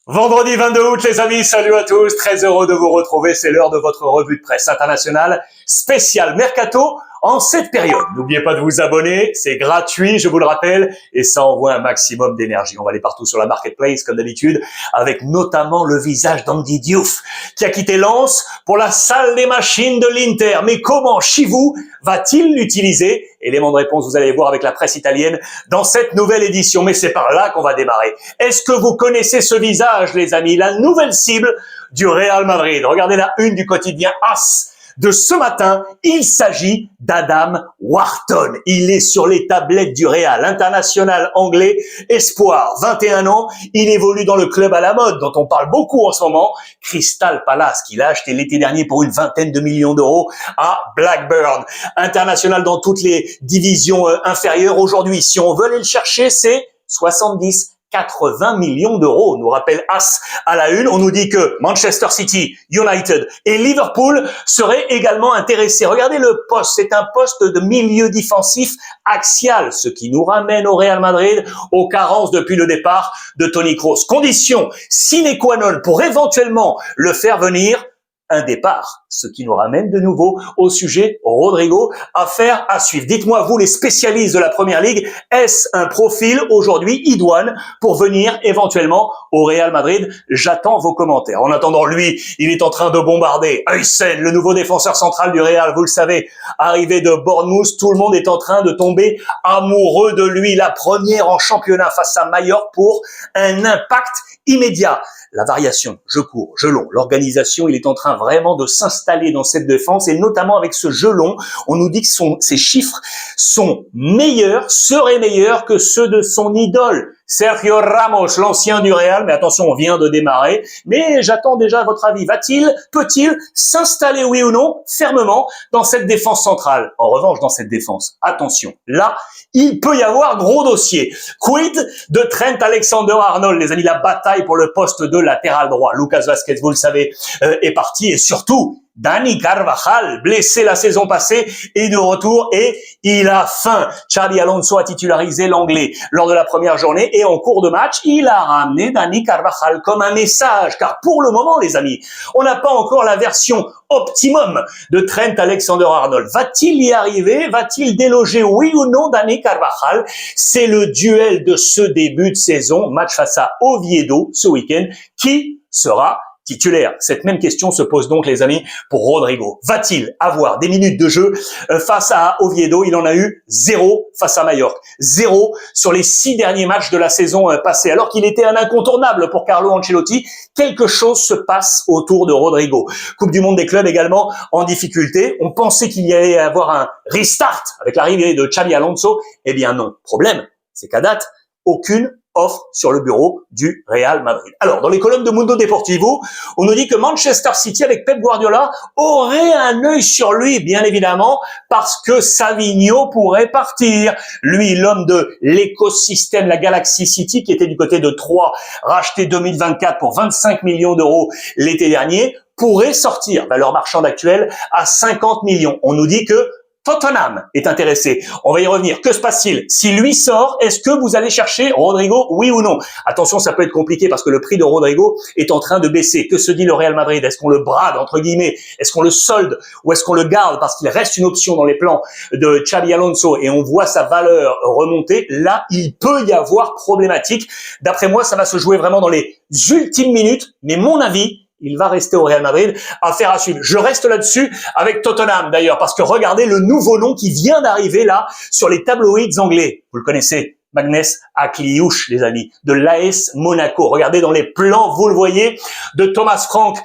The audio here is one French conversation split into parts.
Vendredi 22 août, les amis, salut à tous, très heureux de vous retrouver, c'est l'heure de votre revue de presse internationale spéciale Mercato en cette période. N'oubliez pas de vous abonner, c'est gratuit, je vous le rappelle, et ça envoie un maximum d'énergie. On va aller partout sur la marketplace, comme d'habitude, avec notamment le visage d'Andy Diouf, qui a quitté Lens pour la salle des machines de l'Inter. Mais comment Chivou va-t-il l'utiliser? Élément de réponse, vous allez voir avec la presse italienne dans cette nouvelle édition. Mais c'est par là qu'on va démarrer. Est-ce que vous connaissez ce visage, les amis? La nouvelle cible du Real Madrid. Regardez la une du quotidien AS de ce matin. Il s'agit d'Adam Wharton. Il est sur les tablettes du Real, international anglais, espoir, 21 ans. Il évolue dans le club à la mode, dont on parle beaucoup en ce moment, Crystal Palace, qu'il a acheté l'été dernier pour une vingtaine de millions d'euros à Blackburn. International dans toutes les divisions inférieures. Aujourd'hui, si on veut aller le chercher, c'est 80 millions d'euros, nous rappelle AS à la une. On nous dit que Manchester City, United et Liverpool seraient également intéressés. Regardez le poste, c'est un poste de milieu défensif axial, ce qui nous ramène au Real Madrid, aux carences depuis le départ de Toni Kroos. Condition sine qua non pour éventuellement le faire venir, un départ, ce qui nous ramène de nouveau au sujet Rodrigo, affaire à suivre. Dites-moi, vous les spécialistes de la Première Ligue, est-ce un profil aujourd'hui idoine pour venir éventuellement au Real Madrid? J'attends vos commentaires. En attendant, lui, il est en train de bombarder Huysen, le nouveau défenseur central du Real, vous le savez, arrivé de Bournemouth, tout le monde est en train de tomber amoureux de lui. La première en championnat face à Mallorca pour un impact immédiat. La variation, jeu court, jeu long, l'organisation, il est en train vraiment de s'installer dans cette défense et notamment avec ce jeu long, on nous dit que ses chiffres sont meilleurs, seraient meilleurs que ceux de son idole, Sergio Ramos, l'ancien du Real. Mais attention, on vient de démarrer, mais j'attends déjà votre avis. Peut-il s'installer, oui ou non, fermement dans cette défense centrale? En revanche, dans cette défense, attention, là, il peut y avoir gros dossier. Quid de Trent Alexander-Arnold, les amis, la bataille pour le poste de latéral droit. Lucas Vazquez, vous le savez, est parti, et surtout Dani Carvajal, blessé la saison passée, est de retour et il a faim. Xabi Alonso a titularisé l'anglais lors de la première journée et en cours de match, il a ramené Dani Carvajal comme un message, car pour le moment, les amis, on n'a pas encore la version optimum de Trent Alexander-Arnold. Va-t-il y arriver? Va-t-il déloger, oui ou non, Dani Carvajal? C'est le duel de ce début de saison, match face à Oviedo ce week-end. Qui sera titulaire? Cette même question se pose donc, les amis, pour Rodrigo. Va-t-il avoir des minutes de jeu face à Oviedo? Il en a eu 0 face à Mallorca. 0 sur les 6 derniers matchs de la saison passée. Alors qu'il était un incontournable pour Carlo Ancelotti, quelque chose se passe autour de Rodrigo. Coupe du monde des clubs également en difficulté. On pensait qu'il y allait avoir un restart avec l'arrivée de Xabi Alonso. Eh bien non. Problème, c'est qu'à date, aucune offre sur le bureau du Real Madrid. Alors, dans les colonnes de Mundo Deportivo, on nous dit que Manchester City, avec Pep Guardiola, aurait un œil sur lui, bien évidemment, parce que Savinho pourrait partir. Lui, l'homme de l'écosystème, la Galaxy City, qui était du côté de Troyes, racheté 2024 pour 25 millions d'euros l'été dernier, pourrait sortir, valeur marchande actuelle, à 50 millions. On nous dit que Tottenham est intéressé. On va y revenir. Que se passe-t-il? Si lui sort, est-ce que vous allez chercher Rodrigo, oui ou non? Attention, ça peut être compliqué parce que le prix de Rodrigo est en train de baisser. Que se dit le Real Madrid? Est-ce qu'on le brade, entre guillemets? Est-ce qu'on le solde? Ou est-ce qu'on le garde parce qu'il reste une option dans les plans de Xabi Alonso et on voit sa valeur remonter? Là, il peut y avoir problématique. D'après moi, ça va se jouer vraiment dans les ultimes minutes. Mais mon avis, il va rester au Real Madrid. Affaire à suivre. Je reste là-dessus avec Tottenham d'ailleurs, parce que regardez le nouveau nom qui vient d'arriver là sur les tabloïds anglais. Vous le connaissez, Magnus Akliouche, les amis, de l'AS Monaco. Regardez dans les plans, vous le voyez, de Thomas Frank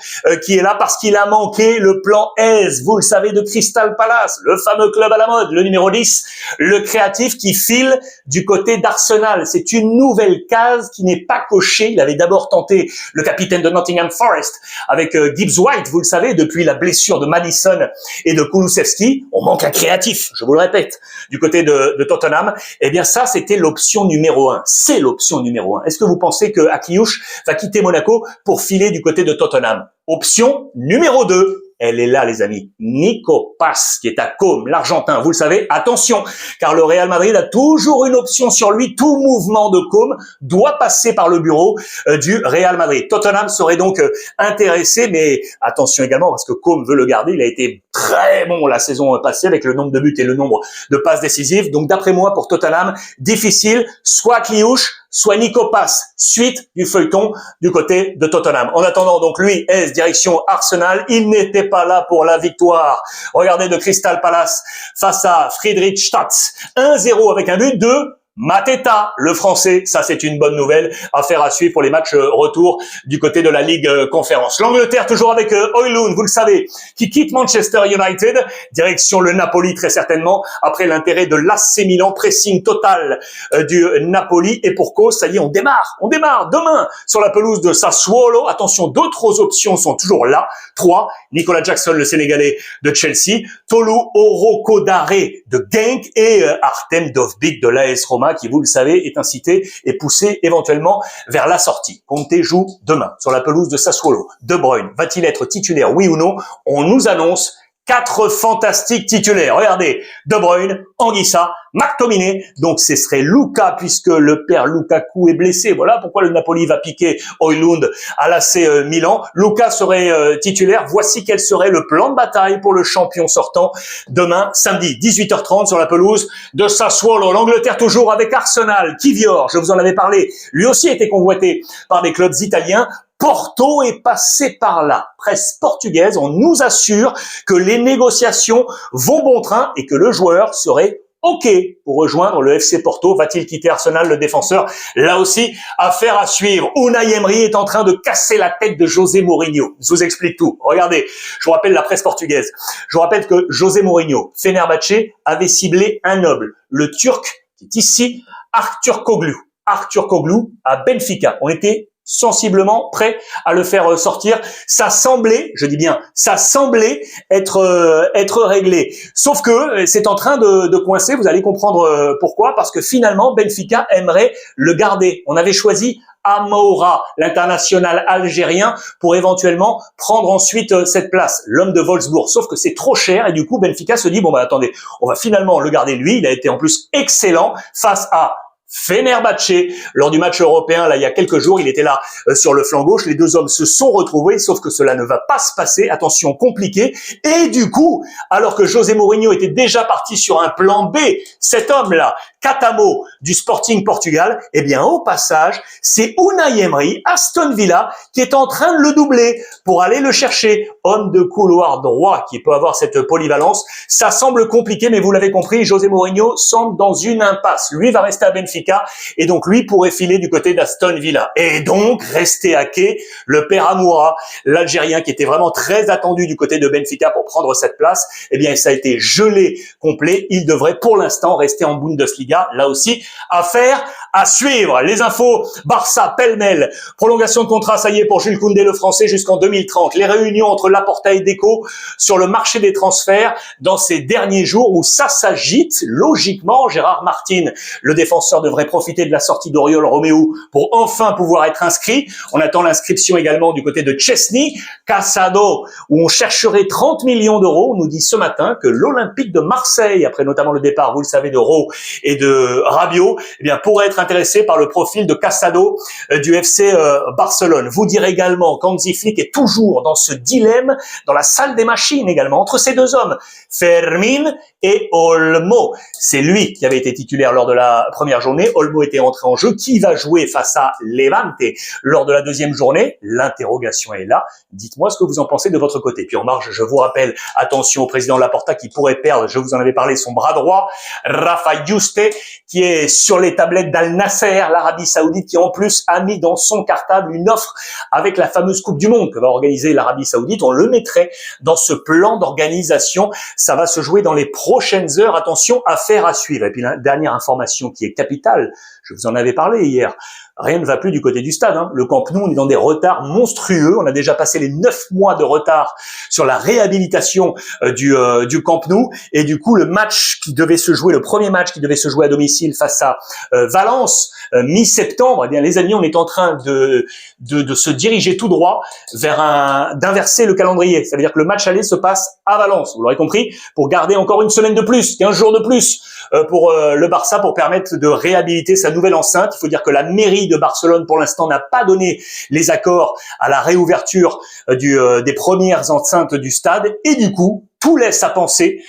qui est là parce qu'il a manqué le plan S, vous le savez, de Crystal Palace, le fameux club à la mode, le numéro 10, le créatif qui file du côté d'Arsenal. C'est une nouvelle case qui n'est pas cochée. Il avait d'abord tenté le capitaine de Nottingham Forest avec Gibbs White, vous le savez, depuis la blessure de Madison et de Kulusevski. On manque un créatif, je vous le répète, du côté de Tottenham. Eh bien ça, c'était l'option numéro 1. C'est l'option numéro 1. Est-ce que vous pensez que Akliouche va quitter Monaco pour filer du côté de Tottenham? Option numéro 2. elle est là, les amis. Nico Paz, qui est à Côme, l'Argentin. Vous le savez, attention, car le Real Madrid a toujours une option sur lui. Tout mouvement de Côme doit passer par le bureau du Real Madrid. Tottenham serait donc intéressé, mais attention également, parce que Côme veut le garder. Il a été très bon la saison passée avec le nombre de buts et le nombre de passes décisives. Donc d'après moi, pour Tottenham, difficile, soit Kliouche, soit Nico Paz, suite du feuilleton du côté de Tottenham. En attendant, donc lui est direction Arsenal. Il n'était pas là pour la victoire. Regardez de Crystal Palace face à Friedrichstadt. 1-0 avec un but de Mateta, le français. Ça, c'est une bonne nouvelle. Affaire à suivre pour les matchs retour du côté de la Ligue Conférence. L'Angleterre, toujours avec Højlund, vous le savez, qui quitte Manchester United, direction le Napoli très certainement, après l'intérêt de l'AC Milan, pressing total du Napoli. Et pour cause, ça y est, on démarre demain sur la pelouse de Sassuolo. Attention, d'autres options sont toujours là. 3, Nicolas Jackson, le Sénégalais de Chelsea, Tolu Orokodare de Genk et Artem Dovbyk de l'AS Roma, qui, vous le savez, est incité et poussé éventuellement vers la sortie. Conte joue demain sur la pelouse de Sassuolo. De Bruyne va-t-il être titulaire, oui ou non? On nous annonce 4 fantastiques titulaires. Regardez, De Bruyne, Anguissa, McTominay. Donc ce serait Luka, puisque le père Lukaku est blessé. Voilà pourquoi le Napoli va piquer Højlund à l'AC Milan. Luka serait titulaire. Voici quel serait le plan de bataille pour le champion sortant demain, samedi, 18h30 sur la pelouse de Sassuolo. L'Angleterre toujours avec Arsenal. Kivior, je vous en avais parlé. Lui aussi a été convoité par des clubs italiens. Porto est passé par là. Presse portugaise, on nous assure que les négociations vont bon train et que le joueur serait OK pour rejoindre le FC Porto. Va-t-il quitter Arsenal, le défenseur? Là aussi, affaire à suivre. Unai Emery est en train de casser la tête de José Mourinho. Je vous explique tout. Regardez, je vous rappelle la presse portugaise. Je vous rappelle que José Mourinho, Fenerbahçe, avait ciblé un noble, le Turc, qui est ici, Arthur Koglu. Arthur Koglu à Benfica. On était sensiblement prêt à le faire sortir. Ça semblait, je dis bien, ça semblait être réglé. Sauf que c'est en train de coincer. Vous allez comprendre pourquoi. Parce que finalement, Benfica aimerait le garder. On avait choisi Amoura, l'international algérien, pour éventuellement prendre ensuite cette place, l'homme de Wolfsburg. Sauf que c'est trop cher et du coup, Benfica se dit, bon bah attendez, on va finalement le garder lui. Il a été en plus excellent face à Fenerbahçe, lors du match européen, là, il y a quelques jours, il était là sur le flanc gauche. Les deux hommes se sont retrouvés, sauf que cela ne va pas se passer. Attention, compliqué. Et du coup, alors que José Mourinho était déjà parti sur un plan B, cet homme-là, Catamo du Sporting Portugal, eh bien, au passage, c'est Unai Emery, Aston Villa, qui est en train de le doubler pour aller le chercher. Homme de couloir droit qui peut avoir cette polyvalence. Ça semble compliqué, mais vous l'avez compris, José Mourinho semble dans une impasse. Lui va rester à Benfica et donc lui pourrait filer du côté d'Aston Villa. Et donc, rester à quai, le père Amoura, l'Algérien qui était vraiment très attendu du côté de Benfica pour prendre cette place, eh bien, ça a été gelé complet. Il devrait pour l'instant rester en Bundesliga. Là aussi, affaire à suivre. Les infos, Barça, pêle-mêle, prolongation de contrat, ça y est, pour Jules Koundé, le français, jusqu'en 2030. Les réunions entre Laporta et Deco sur le marché des transferts dans ces derniers jours où ça s'agite. Logiquement, Gérard Martin, le défenseur, devrait profiter de la sortie d'Oriol Romeu pour enfin pouvoir être inscrit. On attend l'inscription également du côté de Chesney. Casado, où on chercherait 30 millions d'euros. On nous dit ce matin que l'Olympique de Marseille, après notamment le départ, vous le savez, de Rowe et de Rabiot, eh bien, pourrait être intéressé par le profil de Casado du FC Barcelone. Vous direz également qu'Hansi Flick est toujours dans ce dilemme, dans la salle des machines également, entre ces deux hommes, Fermin et Olmo. C'est lui qui avait été titulaire lors de la première journée. Olmo était entré en jeu. Qui va jouer face à Levante lors de la deuxième journée? L'interrogation est là. Dites-moi ce que vous en pensez de votre côté. Puis en marge, je vous rappelle, attention au président Laporta qui pourrait perdre, je vous en avais parlé, son bras droit, Rafa Yuste, qui est sur les tablettes d'Al Nasser, l'Arabie Saoudite, qui en plus a mis dans son cartable une offre avec la fameuse Coupe du Monde que va organiser l'Arabie Saoudite. On le mettrait dans ce plan d'organisation. Ça va se jouer dans les prochaines heures. Attention, affaire à suivre. Et puis la dernière information qui est capitale, Je vous en avais parlé hier. Rien ne va plus du côté du stade. Le Camp Nou, on est dans des retards monstrueux. On a déjà passé les 9 mois de retard sur la réhabilitation du Camp Nou. Et du coup, le match qui devait se jouer, le premier match qui devait se jouer à domicile face à Valence, mi-septembre, eh bien les amis, on est en train de se diriger tout droit vers d'inverser le calendrier. Ça veut dire que le match aller se passe à Valence, vous l'aurez compris, pour garder encore une semaine de plus, 15 jours de plus pour le Barça, pour permettre de réhabiliter sa nouvelle enceinte. Il faut dire que la mairie de Barcelone, pour l'instant, n'a pas donné les accords à la réouverture des premières enceintes du stade. Et du coup, tout laisse à penser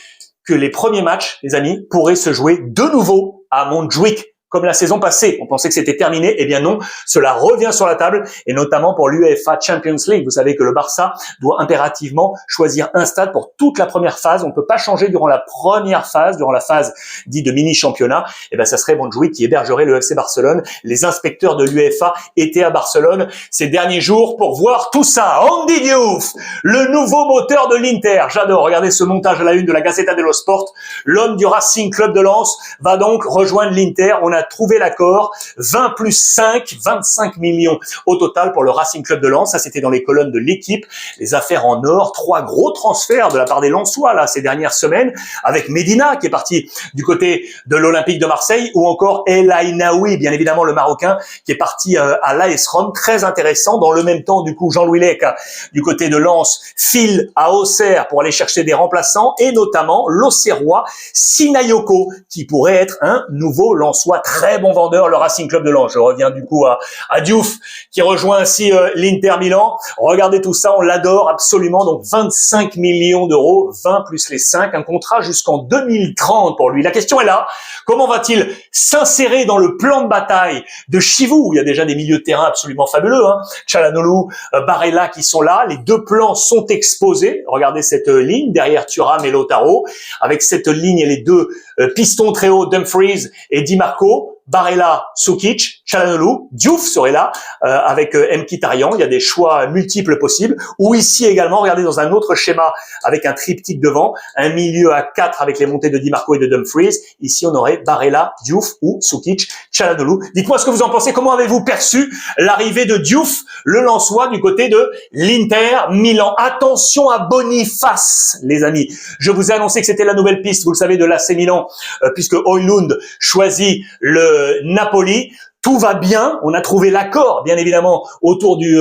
que les premiers matchs, les amis, pourraient se jouer de nouveau à Montjuïc, comme la saison passée. On pensait que c'était terminé. Eh bien non, cela revient sur la table, et notamment pour l'UEFA Champions League. Vous savez que le Barça doit impérativement choisir un stade pour toute la première phase. On ne peut pas changer durant la première phase, durant la phase dite de mini-championnat. Eh bien, ça serait Montjuïc qui hébergerait le FC Barcelone. Les inspecteurs de l'UEFA étaient à Barcelone ces derniers jours pour voir tout ça. Andy Diouf, le nouveau moteur de l'Inter. J'adore. Regardez ce montage à la une de la Gazzetta dello Sport. L'homme du Racing Club de Lens va donc rejoindre l'Inter. On a trouvé l'accord, 20 plus 5, 25 millions au total pour le Racing Club de Lens. Ça, c'était dans les colonnes de l'équipe. Les affaires en or, 3 gros transferts de la part des Lensois là ces dernières semaines, avec Medina qui est parti du côté de l'Olympique de Marseille, ou encore El Ainaoui, bien évidemment le Marocain, qui est parti à l'AS Rome. Très intéressant. Dans le même temps, du coup, Jean-Louis Lec du côté de Lens file à Auxerre pour aller chercher des remplaçants, et notamment l'Auxerrois Sinayoko, qui pourrait être un nouveau Lensois. Très bon vendeur, le Racing Club de Lens. Je reviens du coup à Diouf, qui rejoint ainsi l'Inter Milan. Regardez tout ça, on l'adore absolument. Donc 25 millions d'euros, 20 plus les 5, un contrat jusqu'en 2030 pour lui. La question est là, comment va-t-il s'insérer dans le plan de bataille de Chivou, où il y a déjà des milieux de terrain absolument fabuleux, Çalhanoğlu, Barella qui sont là. Les deux plans sont exposés. Regardez cette ligne derrière Thuram et Lautaro, avec cette ligne et les deux pistons très hauts, Dumfries et Di Marco. Barella, Sukic, Çalhanoğlu, Diouf serait là avec Mkhitaryan. Il y a des choix multiples possibles. Ou ici également, regardez dans un autre schéma avec un triptyque devant, un milieu à 4 avec les montées de Di Marco et de Dumfries. Ici, on aurait Barella, Diouf ou Sukic, Çalhanoğlu. Dites-moi ce que vous en pensez. Comment avez-vous perçu l'arrivée de Diouf, le Lensois, du côté de l'Inter Milan? Attention à Boniface, les amis. Je vous ai annoncé que c'était la nouvelle piste, vous le savez, de l'AC Milan, puisque Højlund choisit le Napoli. Tout va bien, on a trouvé l'accord, bien évidemment, autour du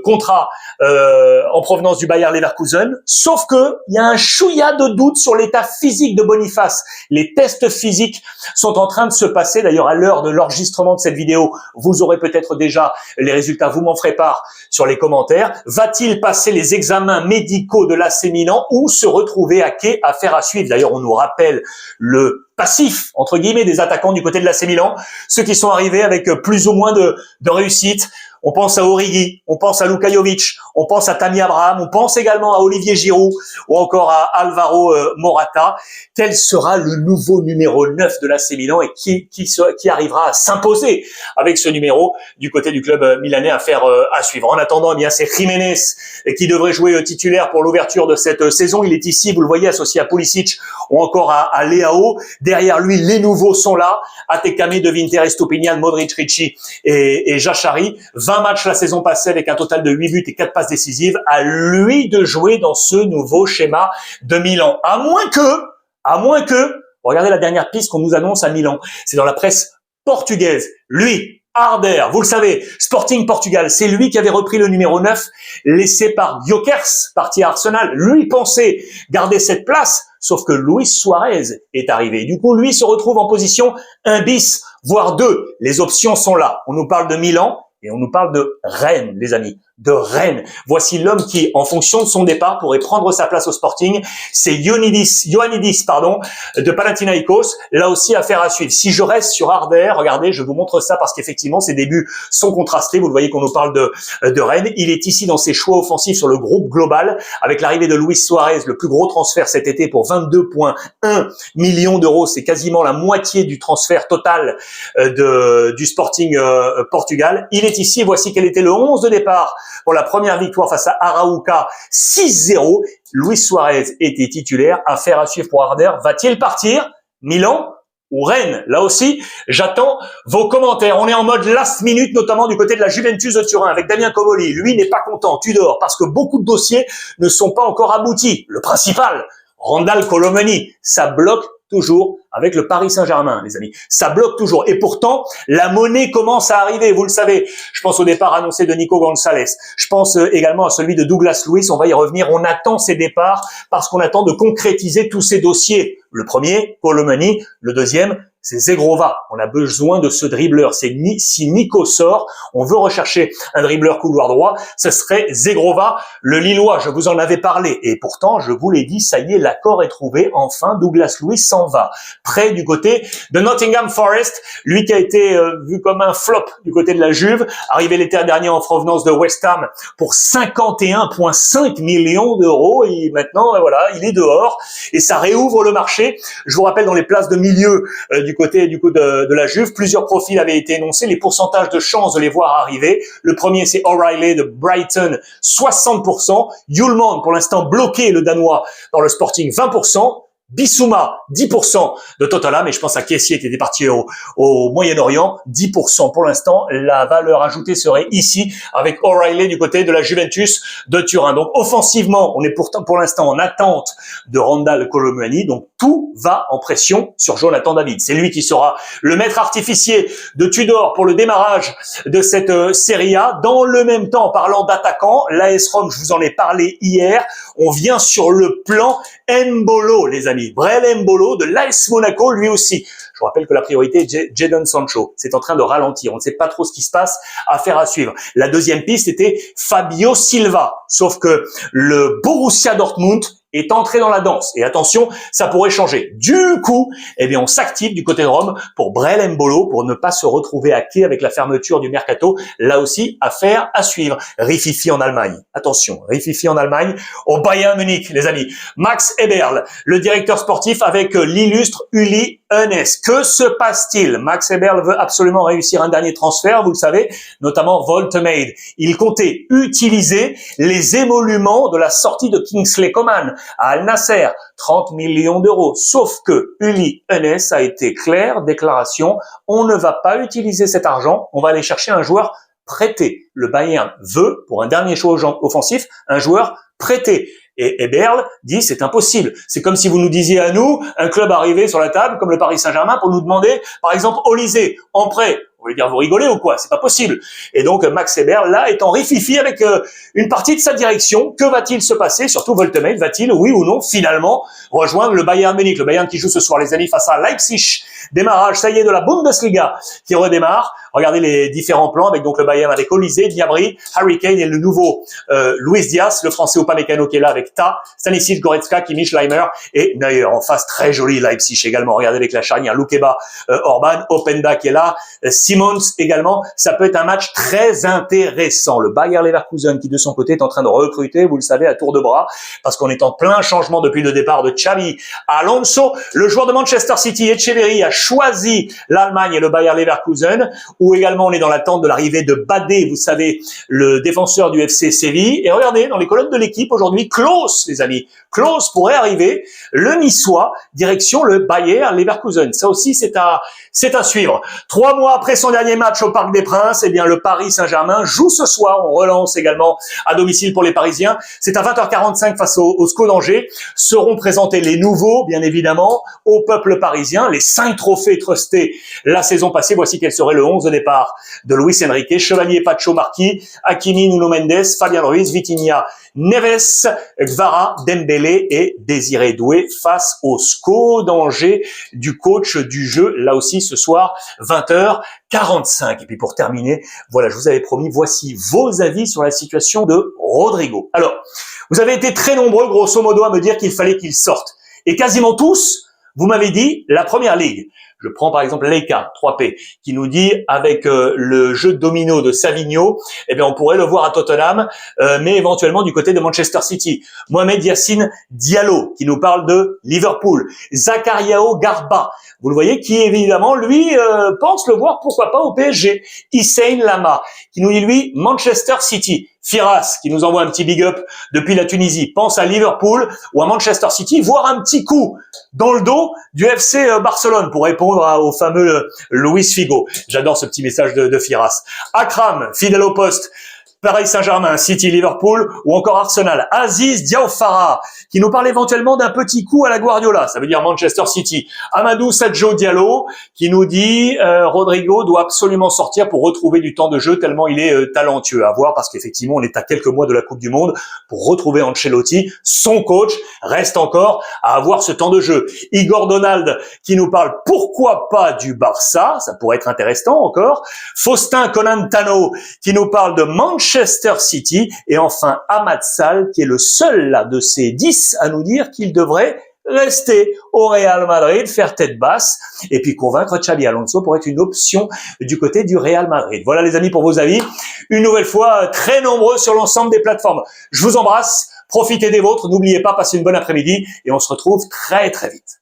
contrat en provenance du Bayer Leverkusen, sauf que il y a un chouïa de doute sur l'état physique de Boniface. Les tests physiques sont en train de se passer, d'ailleurs à l'heure de l'enregistrement de cette vidéo, vous aurez peut-être déjà les résultats, vous m'en ferez part sur les commentaires. Va-t-il passer les examens médicaux de l'AC Milan ou se retrouver à quai? Affaire à suivre. D'ailleurs, on nous rappelle le passif, entre guillemets, des attaquants du côté de l'AC Milan, ceux qui sont arrivés avec plus ou moins de réussite. On pense à Origi, on pense à Luka Jovic, on pense à Tammy Abraham, on pense également à Olivier Giroud ou encore à Alvaro Morata. Quel sera le nouveau numéro 9 de l'AC Milan et qui arrivera à s'imposer avec ce numéro du côté du club milanais? Affaire à suivre. En attendant, eh bien c'est Jiménez qui devrait jouer titulaire pour l'ouverture de cette saison. Il est ici, vous le voyez, associé à Pulisic ou encore à Leao. Derrière lui, les nouveaux sont là. Atekame, De Winter, Estupiñán, Modric, Ricci et Jachari. 20 matchs la saison passée avec un total de 8 buts et 4 passes décisives. À lui de jouer dans ce nouveau schéma de Milan. À moins que, regardez la dernière piste qu'on nous annonce à Milan. C'est dans la presse portugaise. Lui, Arder, vous le savez, Sporting Portugal, c'est lui qui avait repris le numéro 9, laissé par Gyökeres, parti à Arsenal. Lui pensait garder cette place, sauf que Luis Suarez est arrivé. Du coup, lui se retrouve en position 1 bis, voire 2. Les options sont là. On nous parle de Milan et on nous parle de Rennes, les amis. De Rennes. Voici l'homme qui, en fonction de son départ, pourrait prendre sa place au Sporting. C'est Ioannidis, de Panathinaikos. Là aussi, affaire à suivre. Si je reste sur Arder, regardez, je vous montre ça parce qu'effectivement, ses débuts sont contrastés. Vous le voyez qu'on nous parle de Rennes. Il est ici dans ses choix offensifs sur le groupe global, avec l'arrivée de Luis Suarez, le plus gros transfert cet été pour 22,1 millions d'euros. C'est quasiment la moitié du transfert total du Sporting Portugal. Il est ici. Voici quel était le 11 de départ pour la première victoire face à Arauca, 6-0. Luis Suarez était titulaire. Affaire à suivre pour Arder. Va-t-il partir? Milan ou Rennes. Là aussi, j'attends vos commentaires. On est en mode last minute, notamment du côté de la Juventus de Turin, avec Damien Comoli. Lui n'est pas content, Tudor, parce que beaucoup de dossiers ne sont pas encore aboutis. Le principal, Randal Colomani, ça bloque toujours avec le Paris Saint-Germain, les amis. Ça bloque toujours. Et pourtant, la monnaie commence à arriver, vous le savez. Je pense au départ annoncé de Nico Gonzalez. Je pense également à celui de Douglas Luiz. On va y revenir. On attend ces départs parce qu'on attend de concrétiser tous ces dossiers. Le premier, Colomani. Le deuxième, c'est Zegrova. On a besoin de ce dribbleur. Si Nico sort, on veut rechercher un dribbleur couloir droit, ce serait Zegrova, le Lillois. Je vous en avais parlé. Et pourtant, je vous l'ai dit, ça y est, l'accord est trouvé. Enfin, Douglas Luiz s'en va. Près du côté de Nottingham Forest, lui qui a été vu comme un flop du côté de la Juve, arrivé l'été dernier en provenance de West Ham pour 51,5 millions d'euros. Et maintenant, voilà, il est dehors. Et ça réouvre le marché. Je vous rappelle, dans les places de milieu du côté de la Juve, plusieurs profils avaient été énoncés, les pourcentages de chances de les voir arriver. Le premier, c'est O'Reilly de Brighton, 60%. Yulman, pour l'instant bloqué, le Danois, dans le Sporting, 20%. Bissouma, 10% de Tottenham, et je pense à Kessié qui était parti au Moyen-Orient, 10% pour l'instant. La valeur ajoutée serait ici avec O'Reilly du côté de la Juventus de Turin. Donc offensivement, on est pourtant pour l'instant en attente de Randal Colomani, donc tout va en pression sur Jonathan David. C'est lui qui sera le maître artificier de Tudor pour le démarrage de cette Serie A. Dans le même temps, en parlant d'attaquants, l'AS Rome, je vous en ai parlé hier, on vient sur le plan Embolo, les amis. Brel Embolo de l'AS Monaco, lui aussi. Je vous rappelle que la priorité est Jadon Sancho. C'est en train de ralentir. On ne sait pas trop ce qui se passe. Affaire à suivre. La deuxième piste était Fabio Silva. Sauf que le Borussia Dortmund est entré dans la danse. Et attention, ça pourrait changer. Du coup, eh bien, on s'active du côté de Rome pour Brel Embolo pour ne pas se retrouver à quai avec la fermeture du mercato. Là aussi, affaire à suivre. Rififi en Allemagne. Attention, Rififi en Allemagne au Bayern Munich, les amis. Max Eberl, le directeur sportif avec l'illustre Uli Hoeneß. Que se passe-t-il? Max Eberl veut absolument réussir un dernier transfert, vous le savez, notamment Voltemade. Il comptait utiliser les émoluments de la sortie de Kingsley Coman à Al Nasser, 30 millions d'euros. Sauf que Uli Hoeneß a été clair, déclaration, on ne va pas utiliser cet argent, on va aller chercher un joueur prêté. Le Bayern veut, pour un dernier choix offensif, un joueur prêté. Et Eberl dit c'est impossible. C'est comme si vous nous disiez à nous, un club arrivé sur la table, comme le Paris Saint-Germain, pour nous demander, par exemple, Olise, en prêt. Vous voulez dire, vous rigolez ou quoi? C'est pas possible. Et donc, Max Eberl, là, est en rififi avec une partie de sa direction. Que va-t-il se passer? Surtout, Voltemade, va-t-il, oui ou non, finalement, rejoindre le Bayern Munich? Le Bayern qui joue ce soir, les amis, face à Leipzig. Démarrage, ça y est, de la Bundesliga qui redémarre. Regardez les différents plans avec donc le Bayern avec Olise, Gnabry, Harry Kane et le nouveau Luis Diaz, le français Upamecano qui est là avec Ta, Stanisic, Goretzka, Kimmich, Leimer et Neuer. En face, très joli Leipzig également. Regardez avec la charnière Loukeba, Orban, Openda qui est là, Simons également. Ça peut être un match très intéressant. Le Bayer Leverkusen qui de son côté est en train de recruter, vous le savez, à tour de bras, parce qu'on est en plein changement depuis le départ de Xabi Alonso. Le joueur de Manchester City, Etcheverry, a choisi l'Allemagne et le Bayer Leverkusen, où également on est dans l'attente de l'arrivée de Badé, vous savez, le défenseur du FC Séville. Et regardez, dans les colonnes de l'équipe aujourd'hui, Klose, les amis. Klose pourrait arriver, le Niçois, direction le Bayer Leverkusen. Ça aussi, c'est à suivre. 3 mois après son dernier match au Parc des Princes, eh bien, le Paris Saint-Germain joue ce soir. On relance également à domicile pour les Parisiens. C'est à 20h45 face au SCO d'Angers. Seront présentés les nouveaux, bien évidemment, au peuple parisien. Les 5 trophées trustés la saison passée. Voici quel serait le 11 de départ de Luis Enrique. Chevalier, Pacho, Marquis, Hakimi, Nuno Mendes, Fabien Ruiz, Vitinha, Neves, Gvara, Dembélé et Désiré Doué face au SCO d'Angers du coach du jeu. Là aussi, ce soir, 20h45. Et puis pour terminer, voilà, je vous avais promis, voici vos avis sur la situation de Rodrigo. Alors, vous avez été très nombreux, grosso modo, à me dire qu'il fallait qu'il sorte. Et quasiment tous, vous m'avez dit la Première Ligue. Je prends par exemple Leica 3P qui nous dit avec le jeu de domino de Savigno, eh bien on pourrait le voir à Tottenham, mais éventuellement du côté de Manchester City. Mohamed Yassine Diallo qui nous parle de Liverpool. Zakariao Garba, vous le voyez, qui évidemment lui pense le voir pourquoi pas au PSG. Hissène Lama qui nous dit lui Manchester City. Firas, qui nous envoie un petit big up depuis la Tunisie, pense à Liverpool ou à Manchester City, voire un petit coup dans le dos du FC Barcelone pour répondre au fameux Luis Figo. J'adore ce petit message de Firas. Akram, fidèle au poste, Paris Saint-Germain, City, Liverpool ou encore Arsenal. Aziz Diawfara qui nous parle éventuellement d'un petit coup à la Guardiola, ça veut dire Manchester City. Amadou Sadjo Diallo qui nous dit Rodrigo doit absolument sortir pour retrouver du temps de jeu tellement il est talentueux. À voir parce qu'effectivement on est à quelques mois de la Coupe du Monde pour retrouver Ancelotti, son coach, reste encore à avoir ce temps de jeu. Igor Donald qui nous parle pourquoi pas du Barça, ça pourrait être intéressant encore. Faustin Conantano qui nous parle de Manchester City et enfin Ahmad Sall qui est le seul là de ces 10 à nous dire qu'il devrait rester au Real Madrid, faire tête basse et puis convaincre Xabi Alonso pour être une option du côté du Real Madrid. Voilà les amis pour vos avis, une nouvelle fois très nombreux sur l'ensemble des plateformes. Je vous embrasse, profitez des vôtres, n'oubliez pas, passez une bonne après-midi et on se retrouve très très vite.